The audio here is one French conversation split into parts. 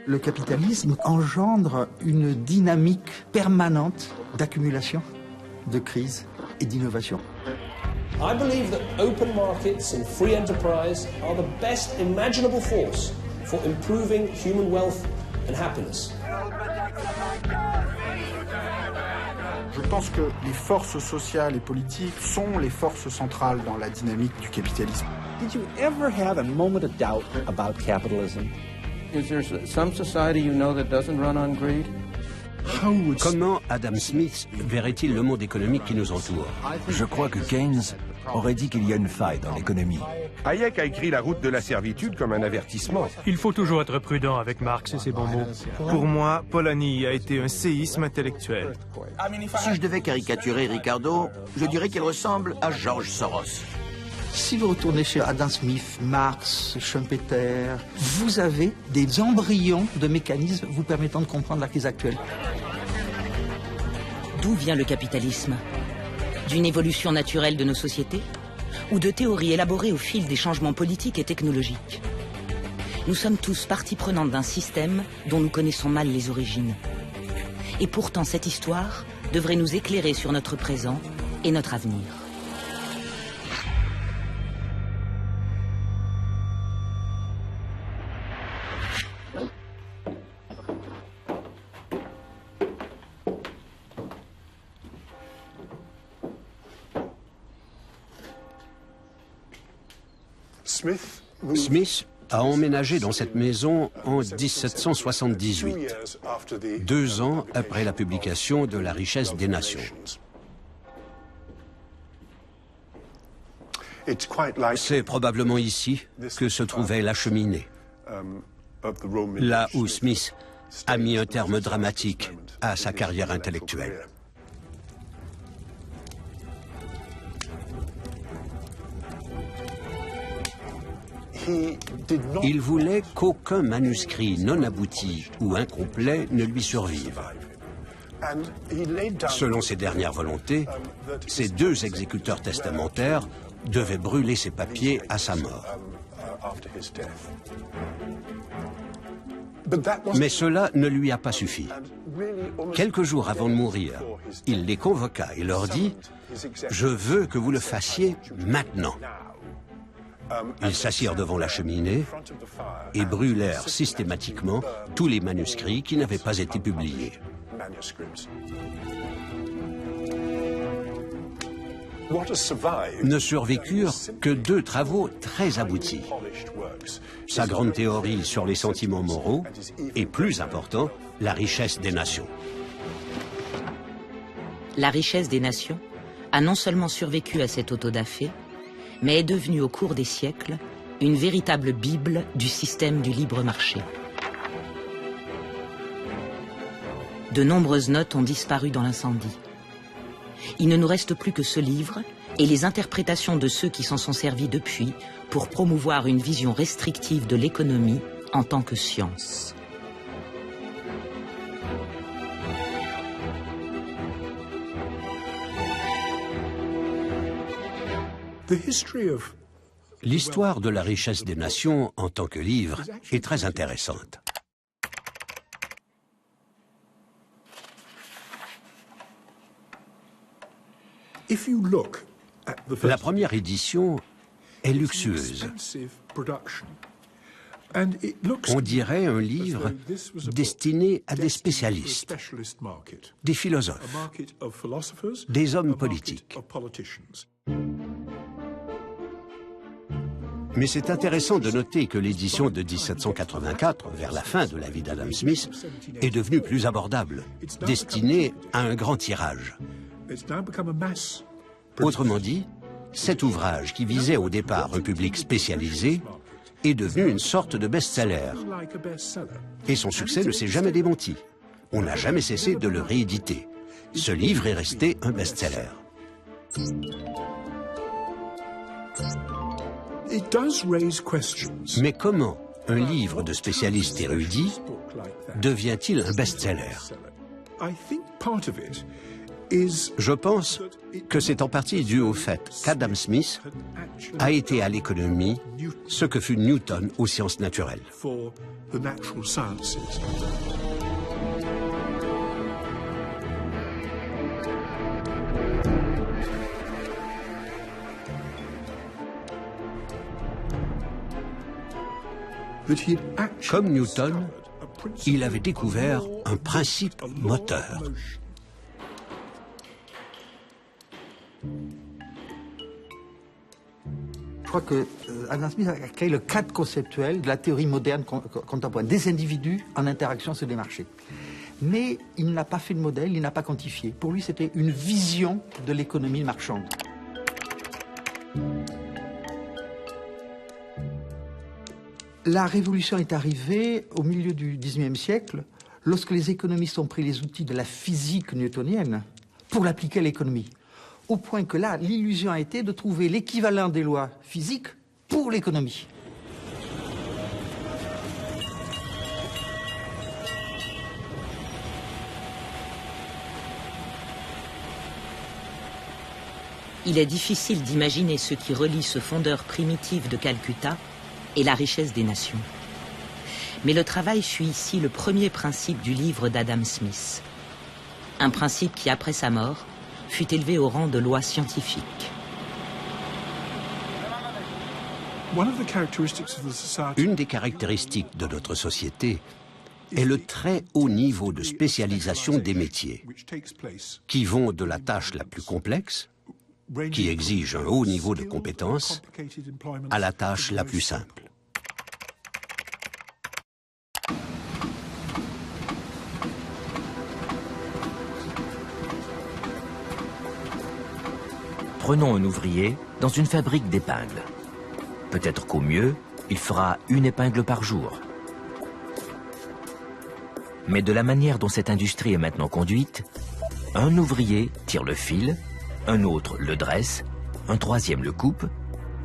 Le capitalisme engendre une dynamique permanente d'accumulation, de crise et d'innovation. I believe that open markets and free enterprise are the best imaginable force for improving human wealth and happiness. Je pense que les forces sociales et politiques sont les forces centrales dans la dynamique du capitalisme. Did you ever have a moment of doubt about capitalism? Is there some society you know that doesn't run on greed? Comment Adam Smith verrait-il le monde économique qui nous entoure? Je crois que Keynes aurait dit qu'il y a une faille dans l'économie. Hayek a écrit La route de la servitude comme un avertissement. Il faut toujours être prudent avec Marx et ses bons mots. Pour moi, Polanyi a été un séisme intellectuel. Si je devais caricaturer Ricardo, je dirais qu'il ressemble à George Soros. Si vous retournez chez Adam Smith, Marx, Schumpeter, vous avez des embryons de mécanismes vous permettant de comprendre la crise actuelle. D'où vient le capitalisme? D'une évolution naturelle de nos sociétés? Ou de théories élaborées au fil des changements politiques et technologiques? Nous sommes tous partie prenante d'un système dont nous connaissons mal les origines. Et pourtant, cette histoire devrait nous éclairer sur notre présent et notre avenir. Smith a emménagé dans cette maison en 1778, 2 ans après la publication de La richesse des nations. C'est probablement ici que se trouvait la cheminée, là où Smith a mis un terme dramatique à sa carrière intellectuelle. Il voulait qu'aucun manuscrit non abouti ou incomplet ne lui survive. Selon ses dernières volontés, ses 2 exécuteurs testamentaires devaient brûler ses papiers à sa mort. Mais cela ne lui a pas suffi. Quelques jours avant de mourir, il les convoqua et leur dit « Je veux que vous le fassiez maintenant ». Ils s'assirent devant la cheminée et brûlèrent systématiquement tous les manuscrits qui n'avaient pas été publiés. Ne survécurent que 2 travaux très aboutis. Sa grande théorie sur les sentiments moraux et, plus important, la richesse des nations. La richesse des nations a non seulement survécu à cet autodafé, mais est devenue au cours des siècles une véritable bible du système du libre marché. De nombreuses notes ont disparu dans l'incendie. Il ne nous reste plus que ce livre et les interprétations de ceux qui s'en sont servis depuis pour promouvoir une vision restrictive de l'économie en tant que science. L'histoire de la richesse des nations en tant que livre est très intéressante. La première édition est luxueuse. On dirait un livre destiné à des spécialistes, des philosophes, des hommes politiques. Mais c'est intéressant de noter que l'édition de 1784, vers la fin de la vie d'Adam Smith, est devenue plus abordable, destinée à un grand tirage. Autrement dit, cet ouvrage, qui visait au départ un public spécialisé, est devenu une sorte de best-seller. Et son succès ne s'est jamais démenti. On n'a jamais cessé de le rééditer. Ce livre est resté un best-seller. Mais comment un livre de spécialistes érudits devient-il un best-seller? Je pense que c'est en partie dû au fait qu'Adam Smith a été à l'économie ce que fut Newton aux sciences naturelles. Comme Newton, il avait découvert un principe moteur. Je crois que Adam Smith a créé le cadre conceptuel de la théorie moderne contemporaine, des individus en interaction sur des marchés. Mais il n'a pas fait de modèle, il n'a pas quantifié. Pour lui, c'était une vision de l'économie marchande. La révolution est arrivée au milieu du XIXe siècle, lorsque les économistes ont pris les outils de la physique newtonienne pour l'appliquer à l'économie. Au point que là, l'illusion a été de trouver l'équivalent des lois physiques pour l'économie. Il est difficile d'imaginer ce qui relie ce fondeur primitif de Calcutta et la richesse des nations. Mais le travail suit ici le premier principe du livre d'Adam Smith. Un principe qui, après sa mort, fut élevé au rang de loi scientifique. Une des caractéristiques de notre société est le très haut niveau de spécialisation des métiers, qui vont de la tâche la plus complexe, qui exige un haut niveau de compétence, à la tâche la plus simple. Prenons un ouvrier dans une fabrique d'épingles. Peut-être qu'au mieux, il fera une épingle par jour. Mais de la manière dont cette industrie est maintenant conduite, un ouvrier tire le fil, un autre le dresse, un troisième le coupe,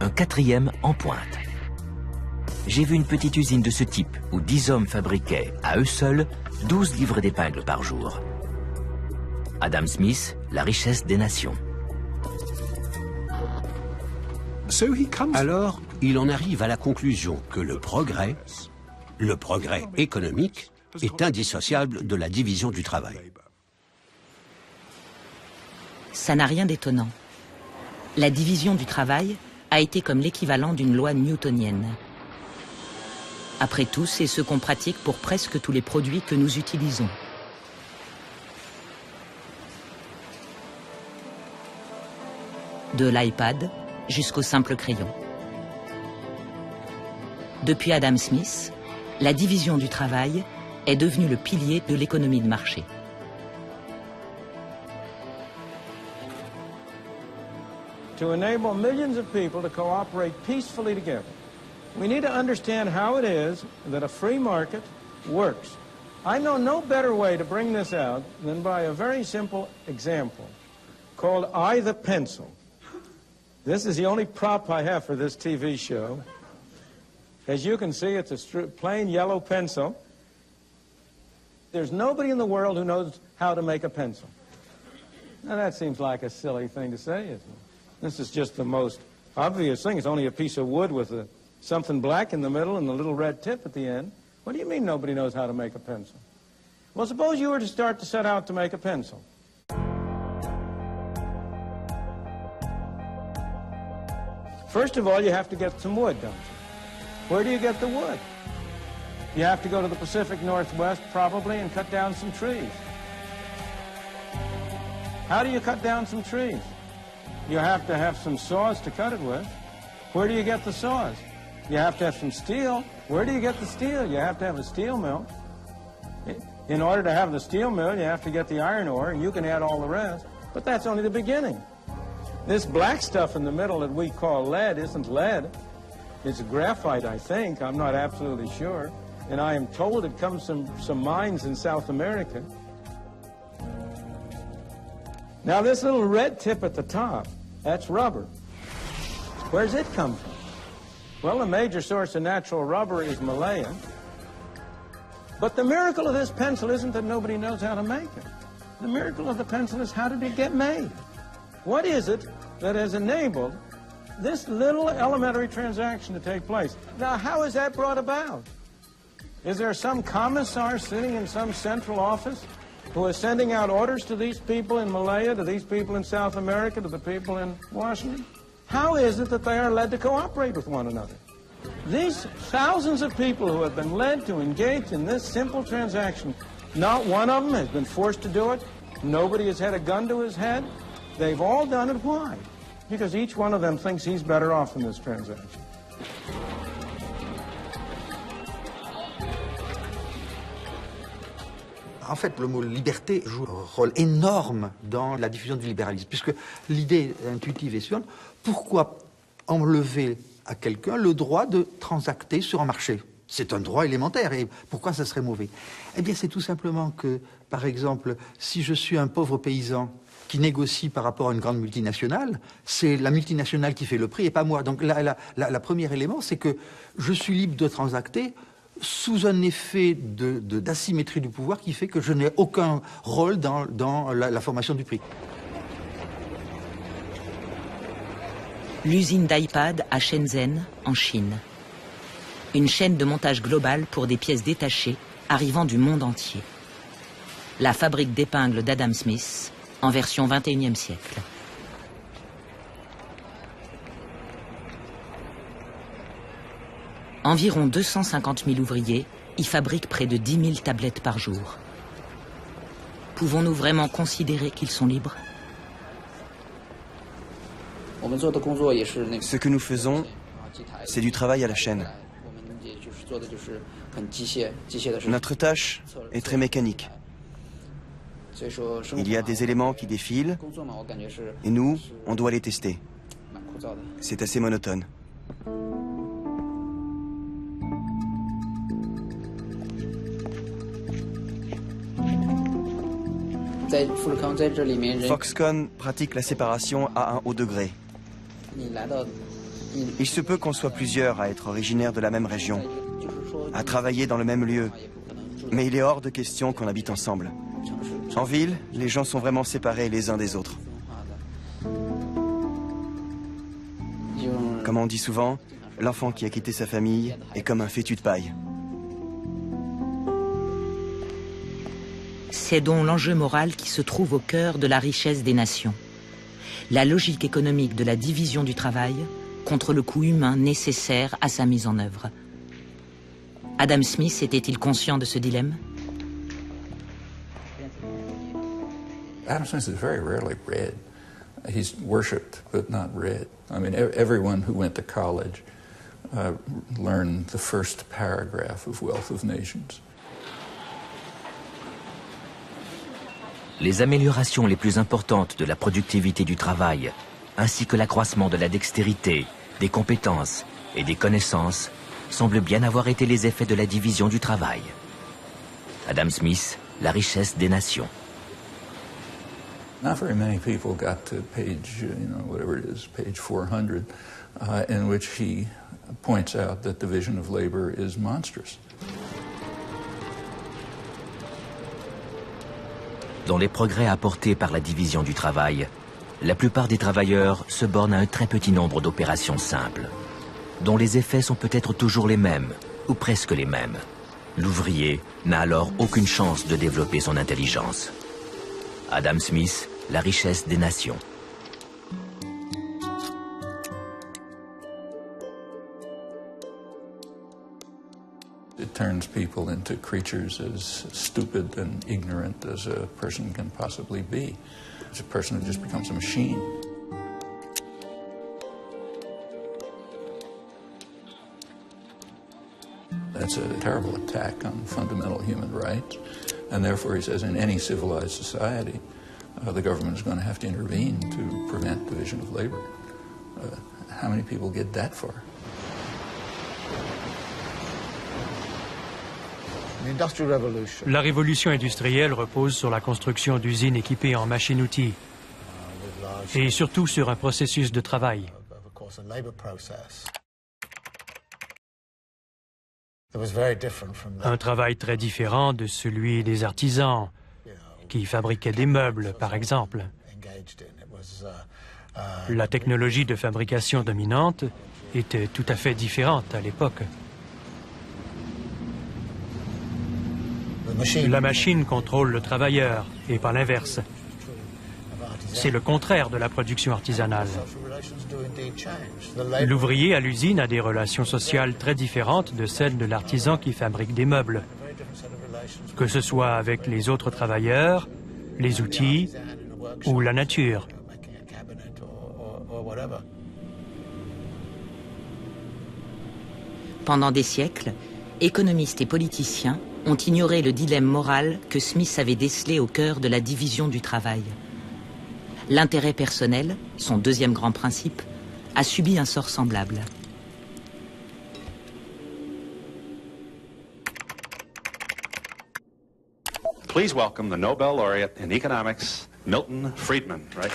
un quatrième en pointe. J'ai vu une petite usine de ce type où 10 hommes fabriquaient à eux seuls 12 livres d'épingles par jour. Adam Smith, la richesse des nations. Alors, il en arrive à la conclusion que le progrès économique, est indissociable de la division du travail. Ça n'a rien d'étonnant. La division du travail a été comme l'équivalent d'une loi newtonienne. Après tout, c'est ce qu'on pratique pour presque tous les produits que nous utilisons. De l'iPad jusqu'au simple crayon. Depuis Adam Smith, la division du travail est devenue le pilier de l'économie de marché. To enable millions of people to cooperate peacefully together, we need to understand how it is that a free market works. I know no better way to bring this out than by a very simple example called I the Pencil. This is the only prop I have for this TV show. As you can see, it's a plain yellow pencil. There's nobody in the world who knows how to make a pencil. Now that seems like a silly thing to say, isn't it? This is just the most obvious thing. It's only a piece of wood with something black in the middle and the little red tip at the end. What do you mean nobody knows how to make a pencil? Well, suppose you were to start to set out to make a pencil. First of all, you have to get some wood, don't you? Where do you get the wood? You have to go to the Pacific Northwest, probably, and cut down some trees. How do you cut down some trees? You have to have some saws to cut it with. Where do you get the saws? You have to have some steel. Where do you get the steel? You have to have a steel mill. In order to have the steel mill, you have to get the iron ore, and you can add all the rest. But that's only the beginning. This black stuff in the middle that we call lead isn't lead. It's graphite, I think. I'm not absolutely sure. And I am told it comes from some mines in South America. Now, this little red tip at the top, that's rubber. Where's it come from? Well, the major source of natural rubber is Malaya. But the miracle of this pencil isn't that nobody knows how to make it. The miracle of the pencil is, how did it get made? What is it that has enabled this little elementary transaction to take place? Now, how is that brought about? Is there some commissar sitting in some central office who is sending out orders to these people in Malaya, to these people in South America, to the people in Washington? How is it that they are led to cooperate with one another? These thousands of people who have been led to engage in this simple transaction, not one of them has been forced to do it. Nobody has had a gun to his head. They've all done it. Why? Because each one of them thinks he's better off in this transaction. En fait, le mot liberté joue un rôle énorme dans la diffusion du libéralisme, puisque l'idée intuitive est suivante: pourquoi enlever à quelqu'un le droit de transacter sur un marché? C'est un droit élémentaire, et pourquoi ça serait mauvais? Eh bien, c'est tout simplement que, par exemple, si je suis un pauvre paysan qui négocie par rapport à une grande multinationale, c'est la multinationale qui fait le prix et pas moi. Donc, le premier élément, c'est que je suis libre de transacter sous un effet d'asymétrie du pouvoir qui fait que je n'ai aucun rôle dans la formation du prix. L'usine d'iPad à Shenzhen, en Chine. Une chaîne de montage globale pour des pièces détachées arrivant du monde entier. La fabrique d'épingles d'Adam Smith, en version 21e siècle. Environ 250 000 ouvriers y fabriquent près de 10 000 tablettes par jour. Pouvons-nous vraiment considérer qu'ils sont libres? Ce que nous faisons, c'est du travail à la chaîne. Notre tâche est très mécanique. Il y a des éléments qui défilent, et nous, on doit les tester. C'est assez monotone. Foxconn pratique la séparation à un haut degré. Il se peut qu'on soit plusieurs à être originaires de la même région, à travailler dans le même lieu, mais il est hors de question qu'on habite ensemble. En ville, les gens sont vraiment séparés les uns des autres. Comme on dit souvent, l'enfant qui a quitté sa famille est comme un fétu de paille. C'est donc l'enjeu moral qui se trouve au cœur de la richesse des nations. La logique économique de la division du travail contre le coût humain nécessaire à sa mise en œuvre. Adam Smith était-il conscient de ce dilemme? Adam Smith is very rarely read. He's worshipped, but not read. I mean, everyone who went to college learned the first paragraph of Wealth of Nations. Les améliorations les plus importantes de la productivité du travail, ainsi que l'accroissement de la dextérité, des compétences et des connaissances, semblent bien avoir été les effets de la division du travail. Adam Smith, La richesse des nations. Not very many people got to page, whatever it is, page 400, in which he points out that division of labor is monstrous. Dans les progrès apportés par la division du travail, la plupart des travailleurs se bornent à un très petit nombre d'opérations simples, dont les effets sont peut-être toujours les mêmes, ou presque les mêmes. L'ouvrier n'a alors aucune chance de développer son intelligence. Adam Smith, La richesse des nations. It turns people into creatures as stupid and ignorant as a person can possibly be. It's a person who just becomes a machine. That's a terrible attack on fundamental human rights. And therefore, he says, in any civilized society, the government is going to have to intervene to prevent division of labor. How many people get that far? La révolution industrielle repose sur la construction d'usines équipées en machines-outils et surtout sur un processus de travail. Un travail très différent de celui des artisans qui fabriquaient des meubles, par exemple. La technologie de fabrication dominante était tout à fait différente à l'époque. La machine contrôle le travailleur, et pas l'inverse. C'est le contraire de la production artisanale. L'ouvrier à l'usine a des relations sociales très différentes de celles de l'artisan qui fabrique des meubles. Que ce soit avec les autres travailleurs, les outils ou la nature. Pendant des siècles, économistes et politiciens ont ignoré le dilemme moral que Smith avait décelé au cœur de la division du travail. L'intérêt personnel, son deuxième grand principe, a subi un sort semblable. Please welcome the Nobel laureate in economics, Milton Friedman, right?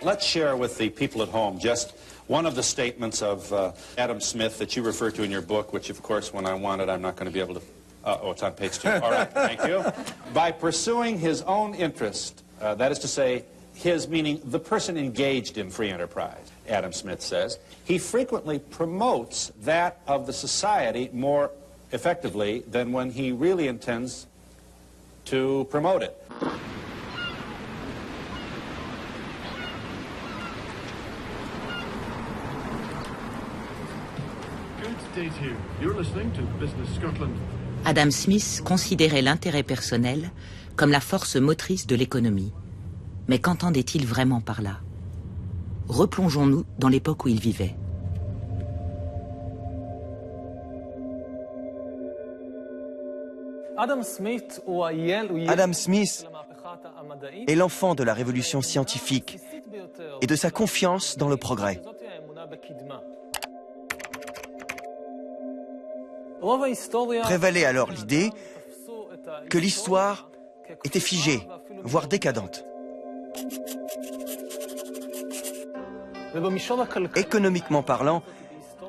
Let's share with the people at home just one of the statements of Adam Smith that you refer to in your book, which, of course, when I want it, I'm not going to be able to... oh, it's on page 2. All right, thank you. By pursuing his own interest, that is to say, his meaning the person engaged in free enterprise, Adam Smith says, he frequently promotes that of the society more effectively than when he really intends to promote it. Adam Smith considérait l'intérêt personnel comme la force motrice de l'économie. Mais qu'entendait-il vraiment par là? Replongeons-nous dans l'époque où il vivait. Adam Smith est l'enfant de la révolution scientifique et de sa confiance dans le progrès. Prévalait alors l'idée que l'histoire était figée, voire décadente. Économiquement parlant,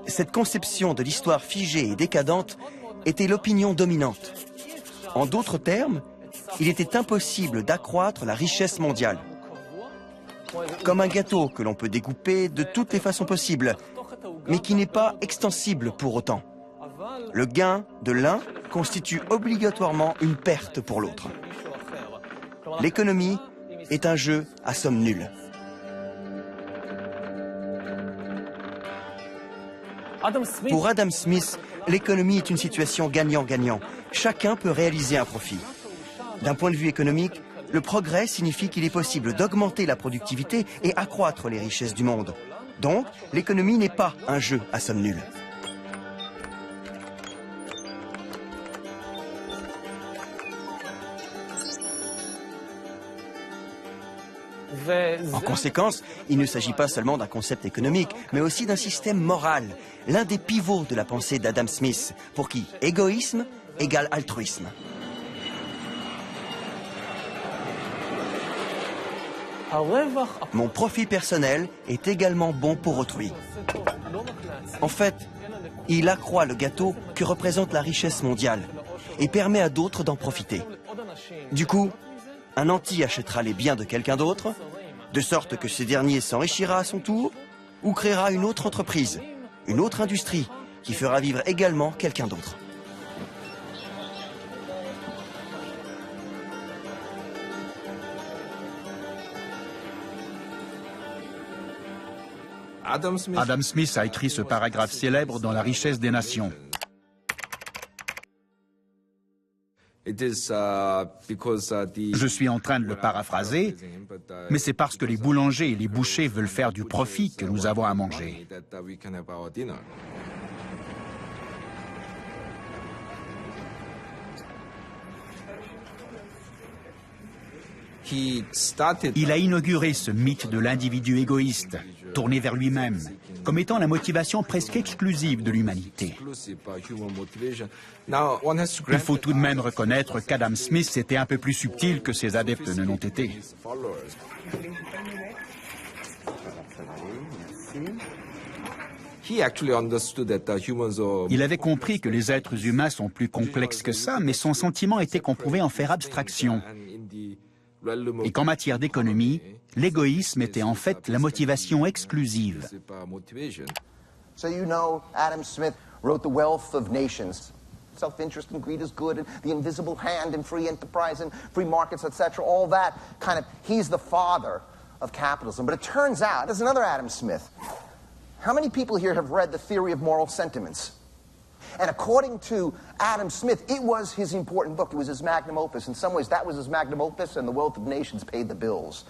cette conception de l'histoire figée et décadente était l'opinion dominante. En d'autres termes, il était impossible d'accroître la richesse mondiale. Comme un gâteau que l'on peut découper de toutes les façons possibles, mais qui n'est pas extensible pour autant. Le gain de l'un constitue obligatoirement une perte pour l'autre. L'économie est un jeu à somme nulle. Pour Adam Smith, l'économie est une situation gagnant-gagnant. Chacun peut réaliser un profit. D'un point de vue économique, le progrès signifie qu'il est possible d'augmenter la productivité et accroître les richesses du monde. Donc, l'économie n'est pas un jeu à somme nulle. En conséquence, il ne s'agit pas seulement d'un concept économique, mais aussi d'un système moral, l'un des pivots de la pensée d'Adam Smith, pour qui égoïsme égale altruisme. Mon profit personnel est également bon pour autrui. En fait, il accroît le gâteau que représente la richesse mondiale et permet à d'autres d'en profiter. Du coup, un nanti achètera les biens de quelqu'un d'autre, de sorte que ce dernier s'enrichira à son tour, ou créera une autre entreprise, une autre industrie, qui fera vivre également quelqu'un d'autre. Adam Smith a écrit ce paragraphe célèbre dans La richesse des nations. Je suis en train de le paraphraser, mais c'est parce que les boulangers et les bouchers veulent faire du profit que nous avons à manger. Il a inauguré ce mythe de l'individu égoïste, tourné vers lui-même, comme étant la motivation presque exclusive de l'humanité. Il faut tout de même reconnaître qu'Adam Smith était un peu plus subtil que ses adeptes ne l'ont été. Il avait compris que les êtres humains sont plus complexes que ça, mais son sentiment était qu'on pouvait en faire abstraction. Et qu'en matière d'économie, l'égoïsme était en fait la motivation exclusive. So you know, Adam Smith wrote The Wealth of Nations. Self-interest and greed is good, and the invisible hand and free enterprise and free markets, etc. All that kind of, he's the father of capitalism. But it turns out, there's another Adam Smith. How many people here have read The Theory of Moral Sentiments? And according to Adam Smith, it was his important book. It was his magnum opus. In some ways, that was his magnum opus, and The Wealth of Nations paid the bills.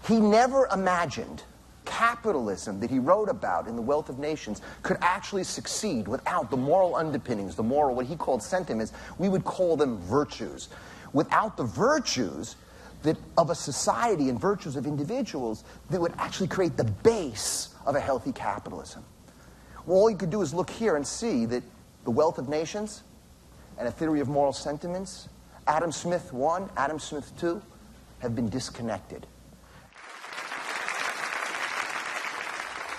He never imagined capitalism that he wrote about in The Wealth of Nations could actually succeed without the moral underpinnings, the moral, what he called sentiments. We would call them virtues. Without the virtues of a society and virtues of individuals that would actually create the base of a healthy capitalism. Well, all you could do is look here and see that The Wealth of Nations and A Theory of Moral Sentiments, Adam Smith 1, Adam Smith 2, have been disconnected.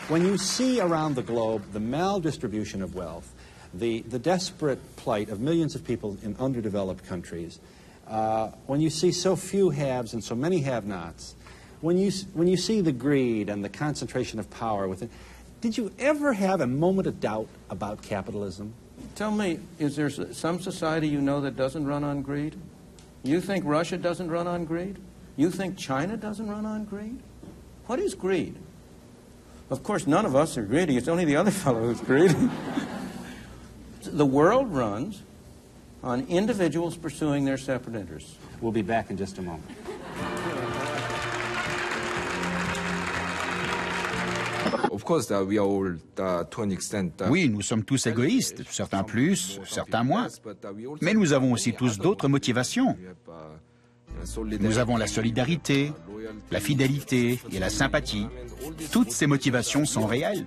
When you see around the globe the maldistribution of wealth, the desperate plight of millions of people in underdeveloped countries, when you see so few haves and so many have-nots, when you see the greed and the concentration of power within, did you ever have a moment of doubt about capitalism? Tell me, is there some society you know that doesn't run on greed? You think Russia doesn't run on greed? You think China doesn't run on greed? What is greed? Of course, none of us are greedy. It's only the other fellow who's greedy. The world runs on individuals pursuing their separate interests. We'll be back in just a moment. Oui, nous sommes tous égoïstes, certains plus, certains moins. Mais nous avons aussi tous d'autres motivations. Nous avons la solidarité, la fidélité et la sympathie. Toutes ces motivations sont réelles.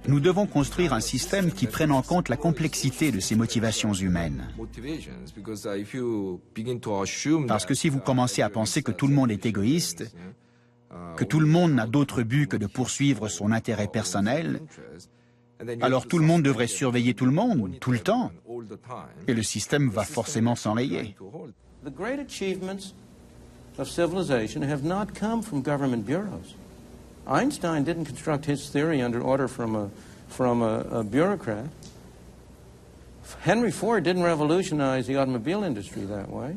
Nous devons construire un système qui prenne en compte la complexité de ces motivations humaines. Parce que si vous commencez à penser que tout le monde est égoïste, que tout le monde n'a d'autre but que de poursuivre son intérêt personnel, alors tout le monde devrait surveiller tout le monde, tout le temps, et le système va forcément s'enrayer. The great achievements of civilization have not come from government bureaus. Einstein didn't construct his theory under order from a bureaucrat. Henry Ford didn't revolutionize the automobile industry that way.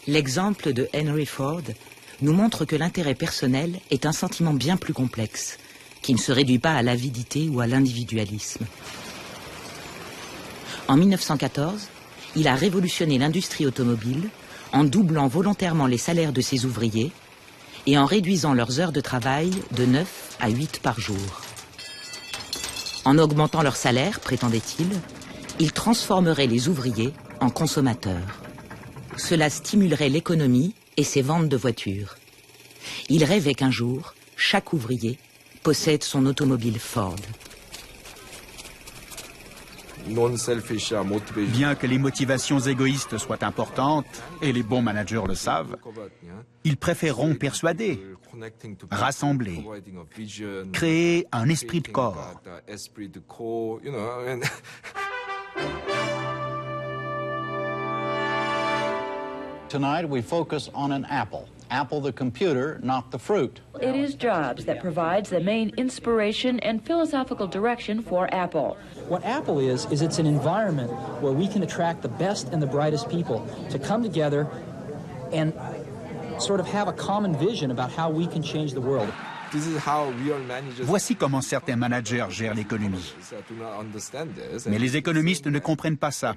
L'exemple de Henry Ford nous montre que l'intérêt personnel est un sentiment bien plus complexe, qui ne se réduit pas à l'avidité ou à l'individualisme. En 1914, il a révolutionné l'industrie automobile en doublant volontairement les salaires de ses ouvriers et en réduisant leurs heures de travail de 9 à 8 par jour. En augmentant leurs salaires, prétendait-il, il transformerait les ouvriers en consommateurs. Cela stimulerait l'économie et ses ventes de voitures. Il rêvait qu'un jour, chaque ouvrier possède son automobile Ford. Bien que les motivations égoïstes soient importantes, et les bons managers le savent, ils préféreront persuader, rassembler, créer un esprit de corps. Tonight we focus on an apple. Apple the computer, not the fruit. It is Jobs that provides the main inspiration and philosophical direction for Apple. What Apple is it's an environment where we can attract the best and the brightest people to come together and sort of have a common vision about how we can change the world. Voici comment certains managers gèrent l'économie. Mais les économistes ne comprennent pas ça.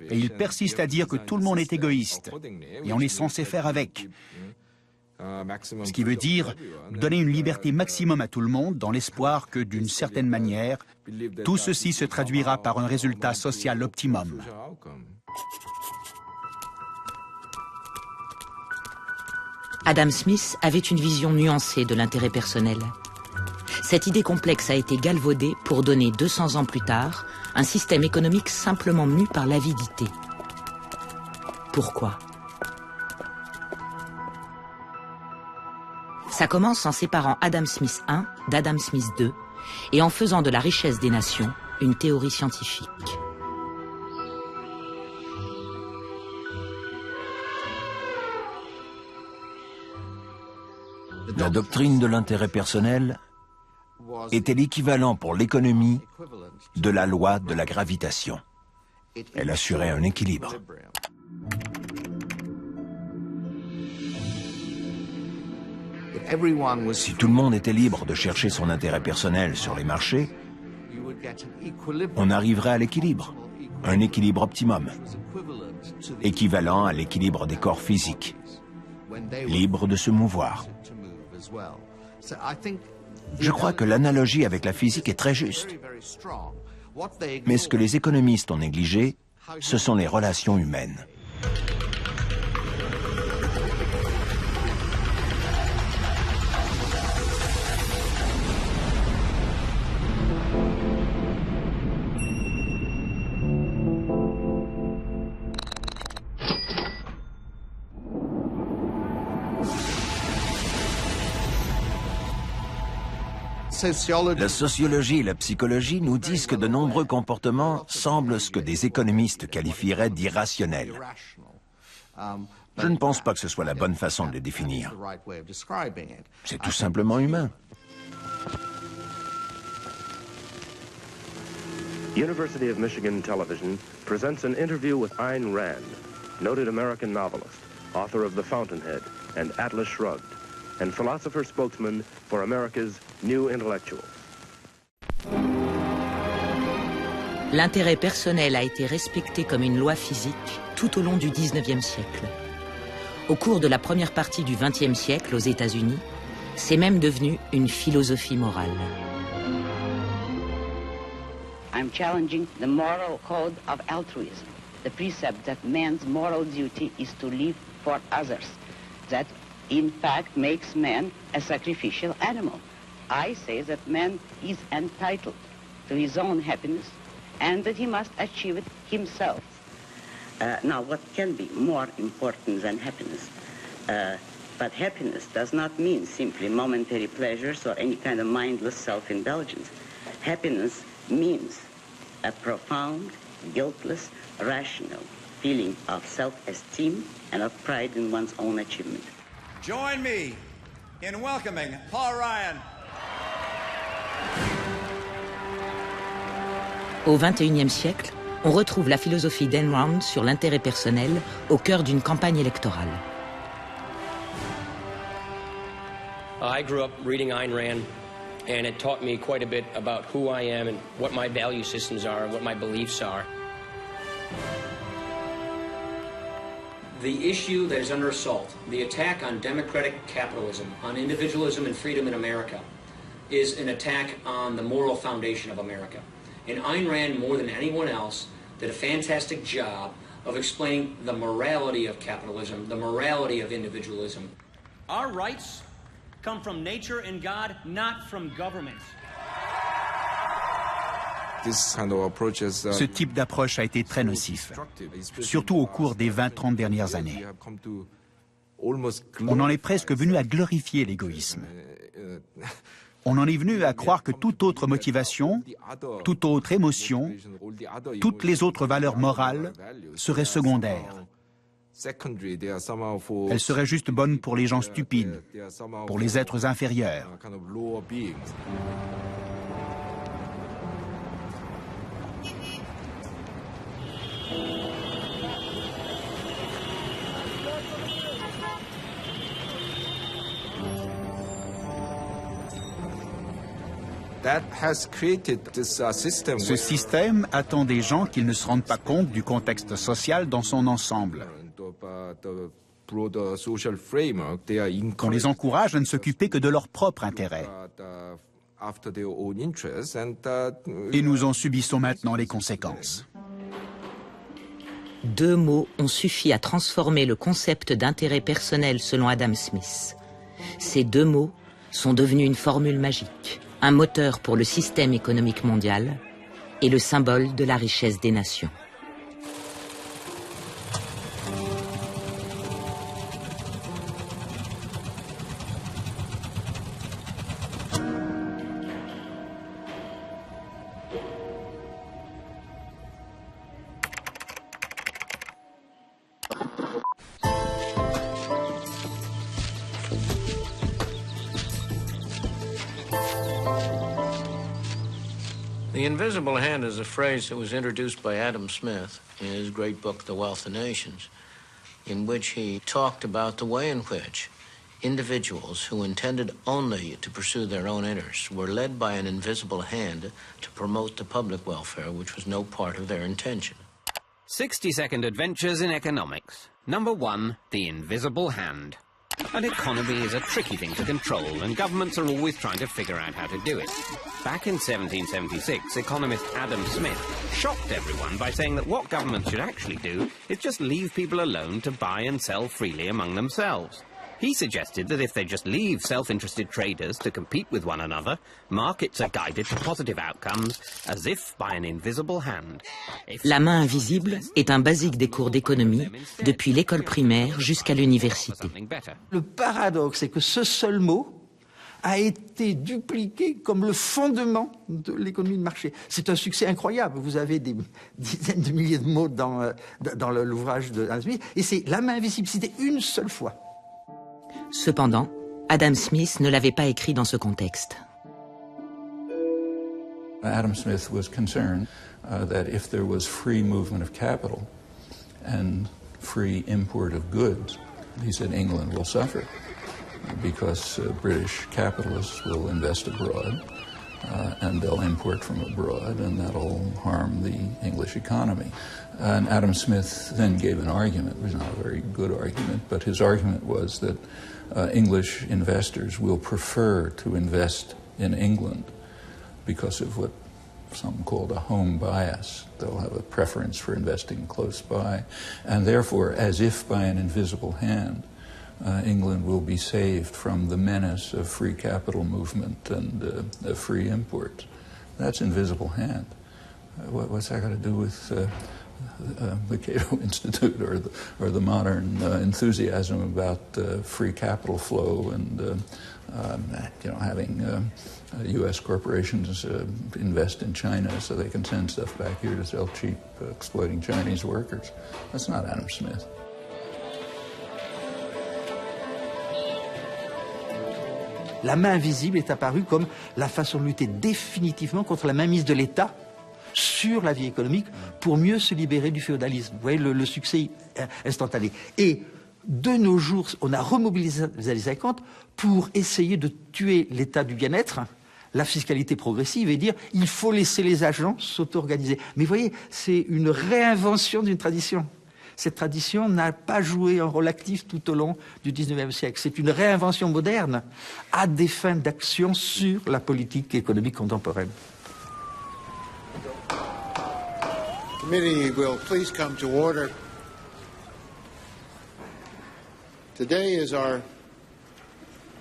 Et ils persistent à dire que tout le monde est égoïste. Et on est censé faire avec. Ce qui veut dire donner une liberté maximum à tout le monde dans l'espoir que, d'une certaine manière, tout ceci se traduira par un résultat social optimum. Adam Smith avait une vision nuancée de l'intérêt personnel. Cette idée complexe a été galvaudée pour donner 200 ans plus tard un système économique simplement mu par l'avidité. pourquoi. Ça commence en séparant Adam Smith I d'Adam Smith II et en faisant de la richesse des nations une théorie scientifique. La doctrine de l'intérêt personnel était l'équivalent pour l'économie de la loi de la gravitation. Elle assurait un équilibre. Si tout le monde était libre de chercher son intérêt personnel sur les marchés, on arriverait à l'équilibre, un équilibre optimum, équivalent à l'équilibre des corps physiques, libre de se mouvoir. Je crois que l'analogie avec la physique est très juste. Mais ce que les économistes ont négligé, ce sont les relations humaines. La sociologie et la psychologie nous disent que de nombreux comportements semblent ce que des économistes qualifieraient d'irrationnels. Je ne pense pas que ce soit la bonne façon de les définir. C'est tout simplement humain. University of Michigan Television presents an interview with Ayn Rand, noted American novelist, author of The Fountainhead and Atlas Shrugged, and philosopher spokesman for America's New Intellectuals. L'intérêt personnel a été respecté comme une loi physique tout au long du XIXe siècle. Au cours de la première partie du XXe siècle aux États-Unis, c'est même devenu une philosophie morale. I'm challenging the moral code of altruism, the precept that man's moral duty is to live for others, that in fact makes man a sacrificial animal. I say that man is entitled to his own happiness and that he must achieve it himself. Now, what can be more important than happiness? But happiness does not mean simply momentary pleasures or any kind of mindless self-indulgence. Happiness means a profound, guiltless, rational feeling of self-esteem and of pride in one's own achievement. Join me in welcoming Paul Ryan. Au XXIe siècle, on retrouve la philosophie d'Ayn Rand sur l'intérêt personnel au cœur d'une campagne électorale. I grew up reading Ayn Rand, and it taught me quite a bit about who I am and what my value systems are and what my beliefs are. The issue that is under assault, the attack on democratic capitalism, on individualism and freedom in America, is an attack on the moral foundation of America. And Ayn Rand, more than anyone else, did a fantastic job of explaining the morality of capitalism, the morality of individualism. Our rights come from nature and God, not from governments. Ce type d'approche a été très nocif, surtout au cours des 20-30 dernières années. On en est presque venu à glorifier l'égoïsme. On en est venu à croire que toute autre motivation, toute autre émotion, toutes les autres valeurs morales seraient secondaires. Elles seraient juste bonnes pour les gens stupides, pour les êtres inférieurs. Ce système attend des gens qu'ils ne se rendent pas compte du contexte social dans son ensemble. Qu'on les encourage à ne s'occuper que de leur propre intérêt. Et nous en subissons maintenant les conséquences. 2 mots ont suffi à transformer le concept d'intérêt personnel selon Adam Smith. Ces 2 mots sont devenus une formule magique, un moteur pour le système économique mondial et le symbole de la richesse des nations. The invisible hand is a phrase that was introduced by Adam Smith in his great book, The Wealth of Nations, in which he talked about the way in which individuals who intended only to pursue their own interests were led by an invisible hand to promote the public welfare, which was no part of their intention. 60-second adventures in economics. Number 1, the invisible hand. An economy is a tricky thing to control, and governments are always trying to figure out how to do it. Back in 1776, economist Adam Smith shocked everyone by saying that what governments should actually do is just leave people alone to buy and sell freely among themselves. He suggested that if they just leave self-interested traders to compete with one another, markets are guided to positive outcomes as if by an invisible hand. La main invisible est un basique des cours d'économie depuis l'école primaire jusqu'à l'université. Le paradoxe est que ce seul mot a été dupliqué comme le fondement de l'économie de marché. C'est un succès incroyable. Vous avez des dizaines de milliers de mots dans l'ouvrage de Adam Smith, et c'est la main invisible, cité une seule fois. Cependant, Adam Smith ne l'avait pas écrit dans ce contexte. Adam Smith was concerned that if there was free movement of capital and free import of goods, he said England will suffer because British capitalists will invest abroad and they'll import from abroad, and that'll harm the English economy. And Adam Smith then gave an argument. It was not a very good argument, but his argument was that English investors will prefer to invest in England because of what some called a home bias. They'll have a preference for investing close by, and therefore, as if by an invisible hand, England will be saved from the menace of free capital movement and free imports. That's invisible hand. What's that got to do with the Cato Institute or the modern enthusiasm about free capital flow and having U.S. corporations invest in China so they can send stuff back here to sell cheap, exploiting Chinese workers? That's not Adam Smith. La main invisible est apparue comme la façon de lutter définitivement contre la mainmise de l'État sur la vie économique pour mieux se libérer du féodalisme. Vous voyez le succès instantané. Et de nos jours, on a remobilisé les années 50 pour essayer de tuer l'état du bien-être, la fiscalité progressive, et dire il faut laisser les agents s'auto-organiser. Mais vous voyez, c'est une réinvention d'une tradition. Cette tradition n'a pas joué un rôle actif tout au long du XIXe siècle. C'est une réinvention moderne à des fins d'action sur la politique économique contemporaine. Committee will please come to order. Today is our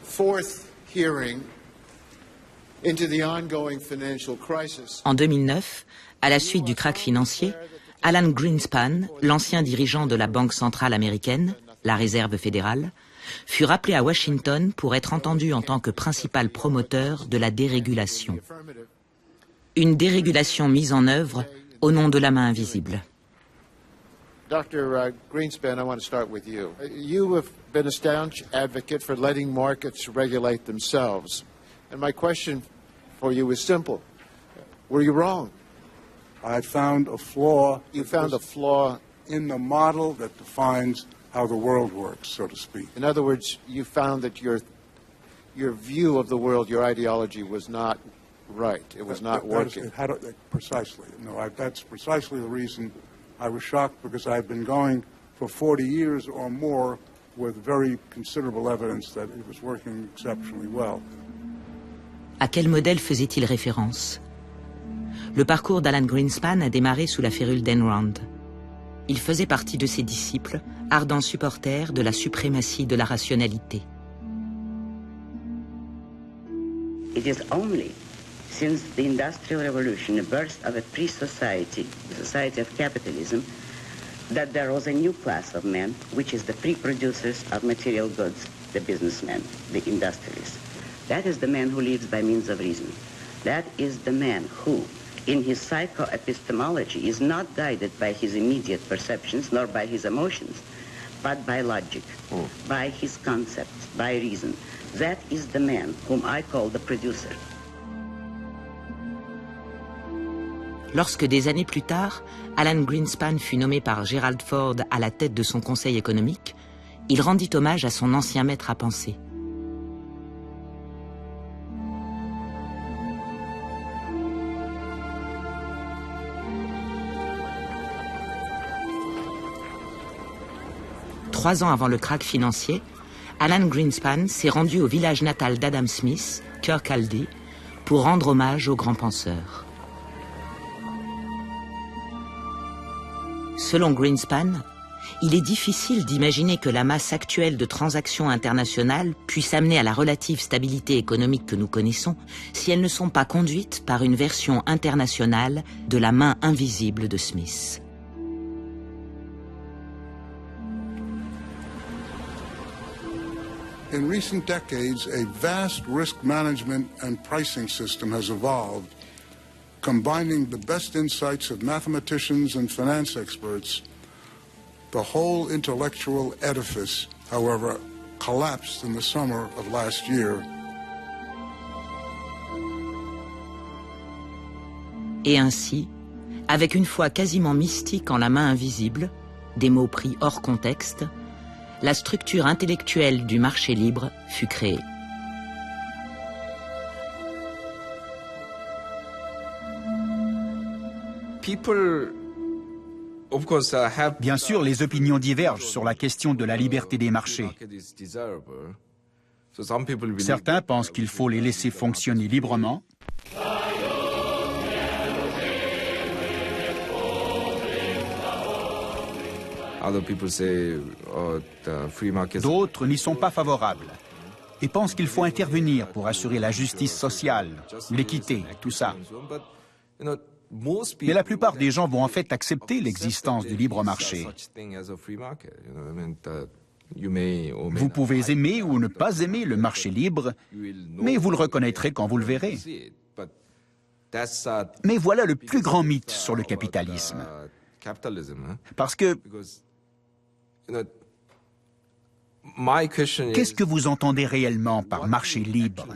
fourth hearing into the ongoing financial crisis. En 2009, à la suite du krach financier, Alan Greenspan, l'ancien dirigeant de la Banque centrale américaine, la Réserve fédérale, fut rappelé à Washington pour être entendu en tant que principal promoteur de la dérégulation. Une dérégulation mise en œuvre au nom de la main invisible. Dr. Greenspan, I want to start with you. You have been a staunch advocate for letting markets regulate themselves. And my question for you is simple. Were you wrong? I found a flaw. You found a flaw in the model that defines how the world works, so to speak. In other words, you found that your view of the world, your ideology was not right. It was not working. Precisely. No, that's precisely the reason I was shocked, because I've been going for 40 years or more with very considerable evidence that it was working exceptionally well. À quel modèle faisait-il référence? Le parcours d'Alan Greenspan a démarré sous la férule d'Enron. Il faisait partie de ses disciples, ardents supporters de la suprématie de la rationalité. It is only since the Industrial Revolution, the birth of a free society, the society of capitalism, that there was a new class of men, which is the free producers of material goods, the businessmen, the industrialists. That is the man who lives by means of reason. That is the man who, in his psychoepistemology, is not guided by his immediate perceptions nor by his emotions, but by logic, by his concepts, by reason. That is the man whom I call the producer. Lorsque des années plus tard, Alan Greenspan fut nommé par Gerald Ford à la tête de son conseil économique, il rendit hommage à son ancien maître à penser. Trois ans avant le krach financier, Alan Greenspan s'est rendu au village natal d'Adam Smith, Kirkcaldy, pour rendre hommage au grand penseur. Selon Greenspan, il est difficile d'imaginer que la masse actuelle de transactions internationales puisse amener à la relative stabilité économique que nous connaissons si elles ne sont pas conduites par une version internationale de la main invisible de Smith. In recent decades, a vast risk management and pricing system has evolved, combining the best insights of mathematicians and finance experts. The whole intellectual edifice, however, collapsed in the summer of last year. Et ainsi, avec une foi quasiment mystique en la main invisible, des mots pris hors contexte, la structure intellectuelle du marché libre fut créée. Bien sûr, les opinions divergent sur la question de la liberté des marchés. Certains pensent qu'il faut les laisser fonctionner librement. D'autres n'y sont pas favorables et pensent qu'il faut intervenir pour assurer la justice sociale, l'équité, tout ça. Mais la plupart des gens vont en fait accepter l'existence du libre marché. Vous pouvez aimer ou ne pas aimer le marché libre, mais vous le reconnaîtrez quand vous le verrez. Mais voilà le plus grand mythe sur le capitalisme. Parce que qu'est-ce que vous entendez réellement par marché libre?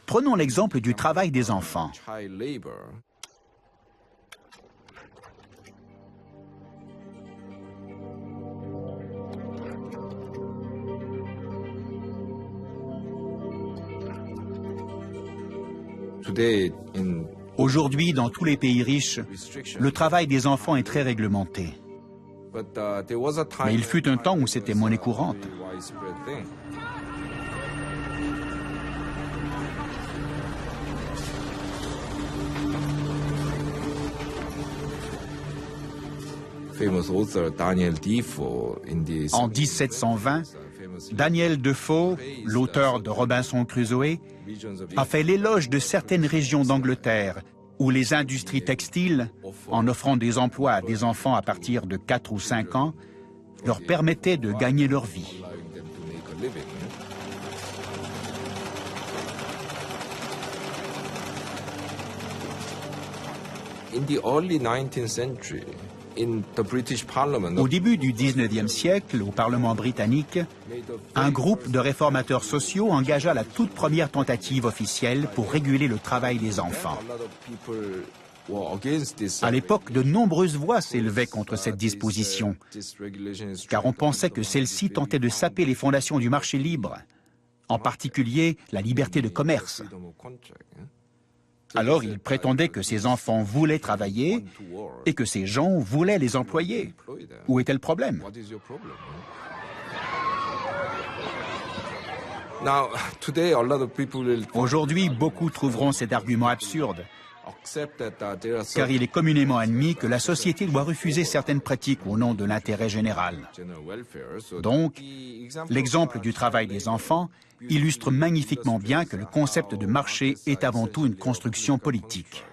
Prenons l'exemple du travail des enfants. Aujourd'hui, dans tous les pays riches, le travail des enfants est très réglementé. Mais il fut un temps où c'était monnaie courante. En 1720, Daniel Defoe, l'auteur de Robinson Crusoe, a fait l'éloge de certaines régions d'Angleterre où les industries textiles, en offrant des emplois à des enfants à partir de 4 ou 5 ans, leur permettaient de gagner leur vie. Au début du 19e siècle, au Parlement britannique, un groupe de réformateurs sociaux engagea la toute première tentative officielle pour réguler le travail des enfants. À l'époque, de nombreuses voix s'élevaient contre cette disposition, car on pensait que celle-ci tentait de saper les fondations du marché libre, en particulier la liberté de commerce. Alors il prétendait que ces enfants voulaient travailler et que ces gens voulaient les employer. Où était le problème? Aujourd'hui, beaucoup trouveront cet argument absurde, car il est communément admis que la société doit refuser certaines pratiques au nom de l'intérêt général. Donc, l'exemple du travail des enfants illustre magnifiquement bien que le concept de marché est avant tout une construction politique.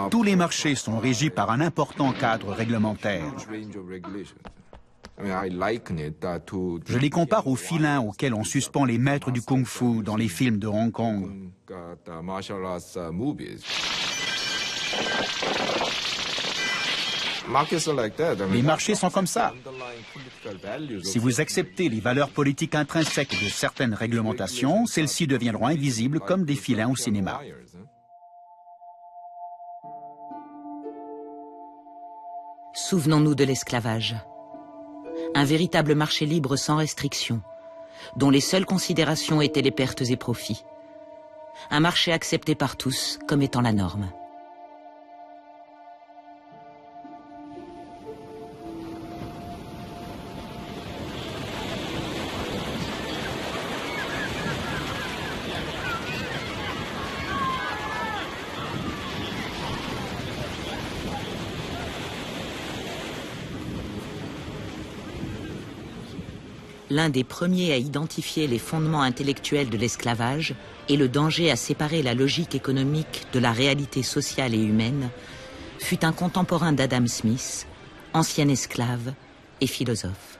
Tous les marchés sont régis par un important cadre réglementaire. Je les compare aux filins auxquels on suspend les maîtres du kung-fu dans les films de Hong Kong. Les marchés sont comme ça. Si vous acceptez les valeurs politiques intrinsèques de certaines réglementations, celles-ci deviendront invisibles comme des filins au cinéma. Souvenons-nous de l'esclavage. Un véritable marché libre sans restriction, dont les seules considérations étaient les pertes et profits. Un marché accepté par tous comme étant la norme. L'un des premiers à identifier les fondements intellectuels de l'esclavage et le danger à séparer la logique économique de la réalité sociale et humaine fut un contemporain d'Adam Smith, ancien esclave et philosophe.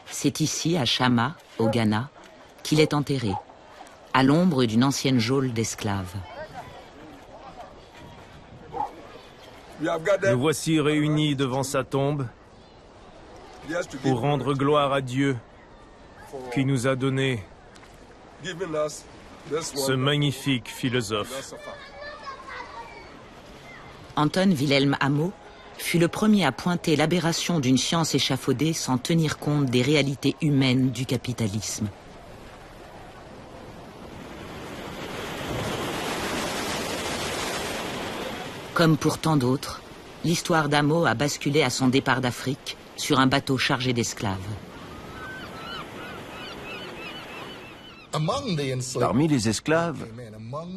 C'est ici, à Shama, au Ghana, qu'il est enterré, à l'ombre d'une ancienne geôle d'esclaves. Nous voici réunis devant sa tombe pour rendre gloire à Dieu qui nous a donné ce magnifique philosophe. Anton Wilhelm Amo fut le premier à pointer l'aberration d'une science échafaudée sans tenir compte des réalités humaines du capitalisme. Comme pour tant d'autres, l'histoire d'Amo a basculé à son départ d'Afrique sur un bateau chargé d'esclaves. Parmi les esclaves,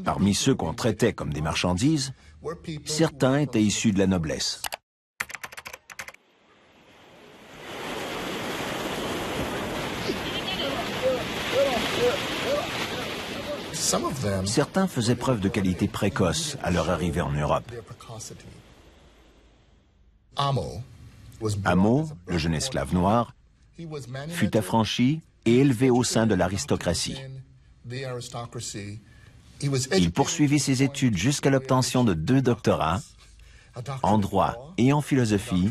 parmi ceux qu'on traitait comme des marchandises, certains étaient issus de la noblesse. Certains faisaient preuve de qualité précoce à leur arrivée en Europe. Amo, le jeune esclave noir, fut affranchi et élevé au sein de l'aristocratie. Il poursuivit ses études jusqu'à l'obtention de 2 doctorats, en droit et en philosophie,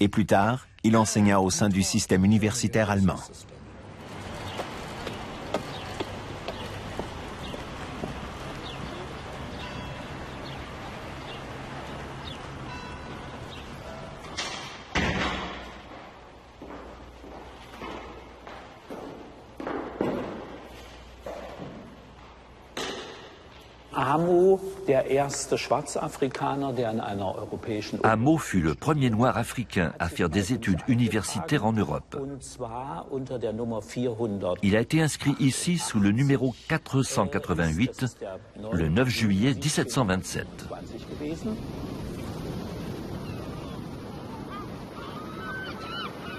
et plus tard, il enseigna au sein du système universitaire allemand. Amo fut le premier noir africain à faire des études universitaires en Europe. Il a été inscrit ici sous le numéro 488, le 9 juillet 1727.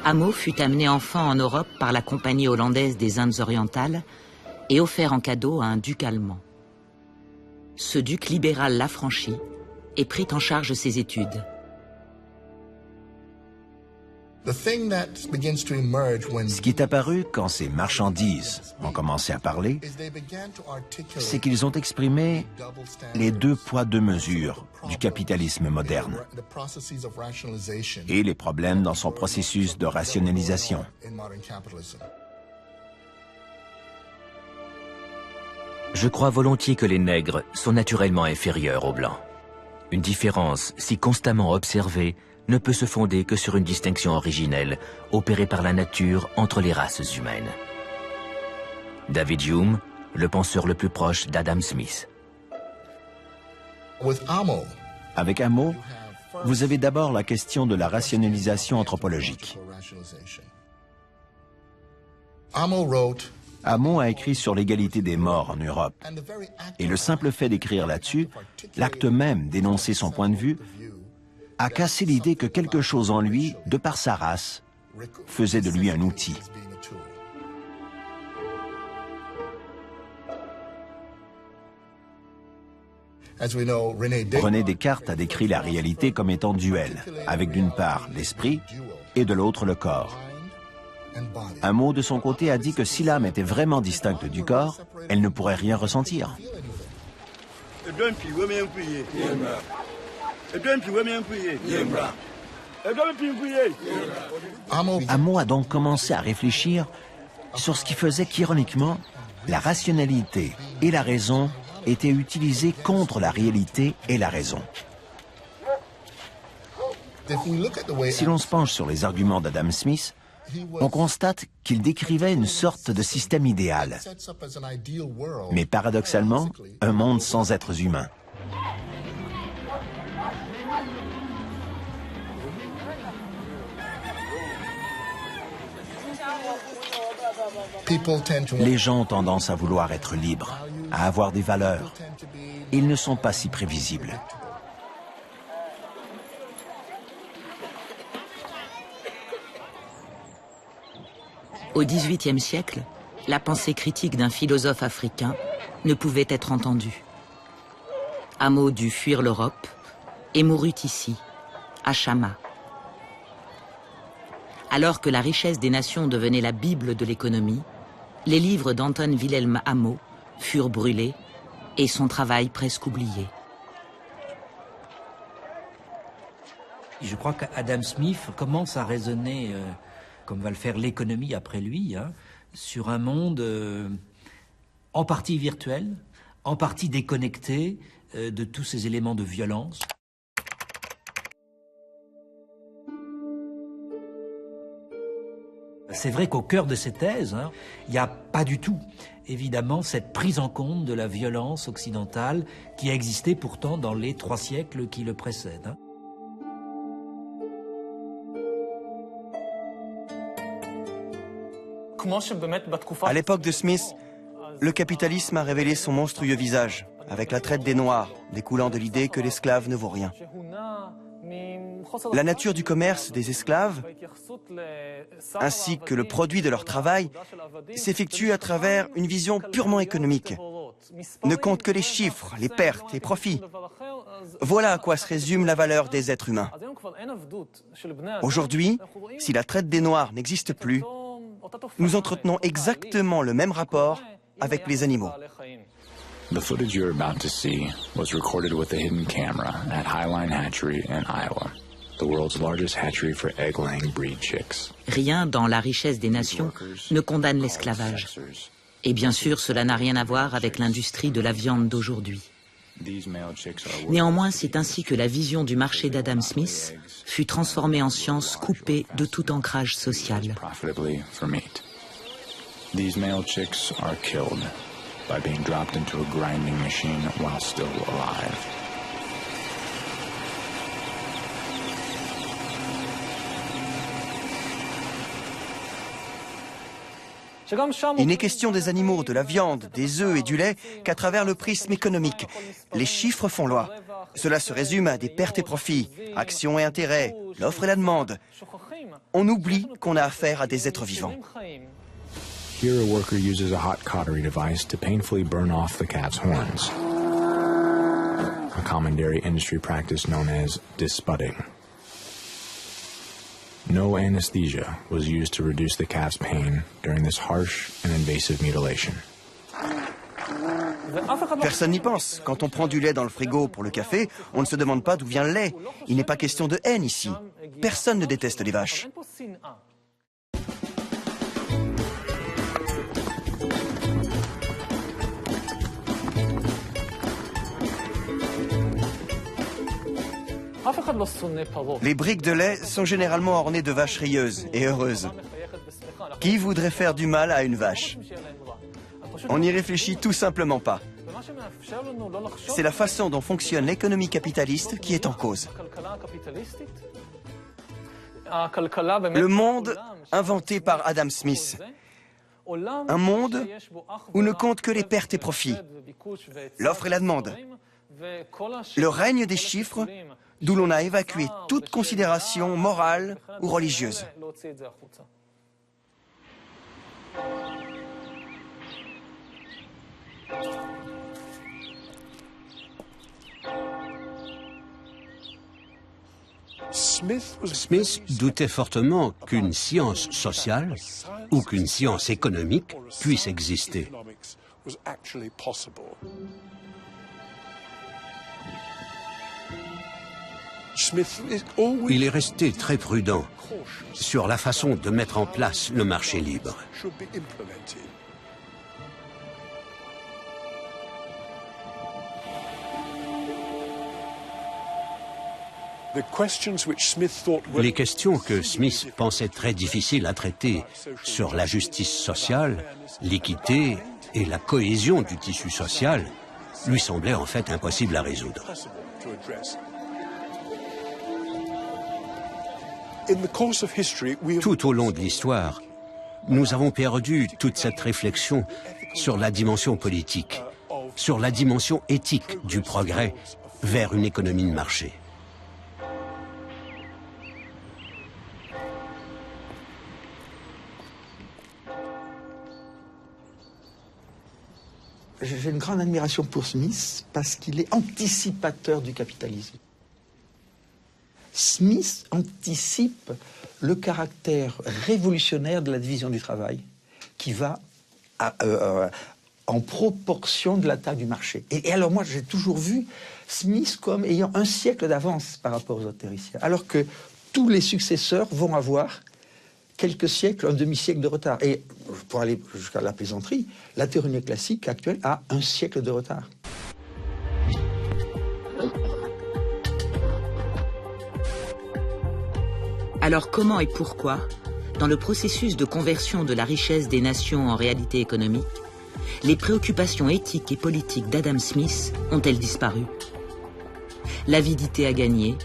Amo fut amené enfant en Europe par la Compagnie hollandaise des Indes orientales et offert en cadeau à un duc allemand. Ce duc libéral l'affranchit et prit en charge ses études. Ce qui est apparu quand ces marchandises ont commencé à parler, c'est qu'ils ont exprimé les 2 poids 2 mesures du capitalisme moderne et les problèmes dans son processus de rationalisation. Je crois volontiers que les nègres sont naturellement inférieurs aux blancs. Une différence si constamment observée ne peut se fonder que sur une distinction originelle opérée par la nature entre les races humaines. David Hume, le penseur le plus proche d'Adam Smith. Avec Amo, vous avez d'abord la question de la rationalisation anthropologique. Amo a écrit sur l'égalité des morts en Europe. Et le simple fait d'écrire là-dessus, l'acte même d'énoncer son point de vue, a cassé l'idée que quelque chose en lui, de par sa race, faisait de lui un outil. René Descartes a décrit la réalité comme étant duel, avec d'une part l'esprit et de l'autre le corps. Amo, de son côté, a dit que si l'âme était vraiment distincte du corps, elle ne pourrait rien ressentir. Amo a donc commencé à réfléchir sur ce qui faisait qu'ironiquement, la rationalité et la raison étaient utilisées contre la réalité et la raison. Si l'on se penche sur les arguments d'Adam Smith, on constate qu'il décrivait une sorte de système idéal, mais paradoxalement, un monde sans êtres humains. Les gens ont tendance à vouloir être libres, à avoir des valeurs. Ils ne sont pas si prévisibles. Au XVIIIe siècle, la pensée critique d'un philosophe africain ne pouvait être entendue. Amo dut fuir l'Europe et mourut ici, à Chama. Alors que la richesse des nations devenait la Bible de l'économie, les livres d'Anton Wilhelm Amo furent brûlés et son travail presque oublié. Je crois qu'Adam Smith commence à raisonner, comme va le faire l'économie après lui, sur un monde en partie virtuel, en partie déconnecté de tous ces éléments de violence. C'est vrai qu'au cœur de ces thèses, il n'y a pas du tout, évidemment, cette prise en compte de la violence occidentale qui a existé pourtant dans les 3 siècles qui le précèdent. À l'époque de Smith, le capitalisme a révélé son monstrueux visage, avec la traite des Noirs, découlant de l'idée que l'esclave ne vaut rien. La nature du commerce des esclaves, ainsi que le produit de leur travail, s'effectue à travers une vision purement économique. Ne compte que les chiffres, les pertes, les profits. Voilà à quoi se résume la valeur des êtres humains. Aujourd'hui, si la traite des Noirs n'existe plus, nous entretenons exactement le même rapport avec les animaux. The footage you're about to see was recorded with a hidden camera at Highline Hatchery in Iowa, the world's largest hatchery for egg-laying breed chicks. Rien dans la richesse des nations ne condamne l'esclavage. Et bien sûr, cela n'a rien à voir avec l'industrie de la viande d'aujourd'hui. Néanmoins, c'est ainsi que la vision du marché d'Adam Smith fut transformée en science coupée de tout ancrage social. These male chicks are killed by being dropped into a grinding machine while still alive. Il n'est question des animaux, de la viande, des œufs et du lait qu'à travers le prisme économique. Les chiffres font loi. Cela se résume à des pertes et profits, actions et intérêts, l'offre et la demande. On oublie qu'on a affaire à des êtres vivants. Here, a worker uses a hot cautery device to painfully burn off the cat's horns, a common dairy industry practice known as disbudding. No anesthesia was used to reduce the cat's pain during this harsh and invasive mutilation. Personne n'y pense. Quand on prend du lait dans le frigo pour le café, on ne se demande pas d'où vient le lait. Il n'est pas question de haine ici. Personne ne déteste les vaches. Les briques de lait sont généralement ornées de vaches rieuses et heureuses. Qui voudrait faire du mal à une vache? On n'y réfléchit tout simplement pas. C'est la façon dont fonctionne l'économie capitaliste qui est en cause. Le monde inventé par Adam Smith. Un monde où ne comptent que les pertes et profits, l'offre et la demande. Le règne des chiffres, d'où l'on a évacué toute considération morale ou religieuse. Smith doutait fortement qu'une science sociale ou qu'une science économique puisse exister. Il est resté très prudent sur la façon de mettre en place le marché libre. Les questions que Smith pensait très difficiles à traiter sur la justice sociale, l'équité et la cohésion du tissu social lui semblaient en fait impossibles à résoudre. Tout au long de l'histoire, nous avons perdu toute cette réflexion sur la dimension politique, sur la dimension éthique du progrès vers une économie de marché. J'ai une grande admiration pour Smith parce qu'il est anticipateur du capitalisme. Smith anticipe le caractère révolutionnaire de la division du travail qui va en proportion de la taille du marché. Et alors moi, j'ai toujours vu Smith comme ayant un siècle d'avance par rapport aux autres théoriciens, alors que tous les successeurs vont avoir quelques siècles, un demi-siècle de retard. Et pour aller jusqu'à la plaisanterie, la théorie néoclassique actuelle a un siècle de retard. Alors comment et pourquoi, dans le processus de conversion de la richesse des nations en réalité économique, les préoccupations éthiques et politiques d'Adam Smith ont-elles disparu? L'avidité a gagné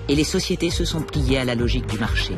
et les sociétés se sont pliées à la logique du marché.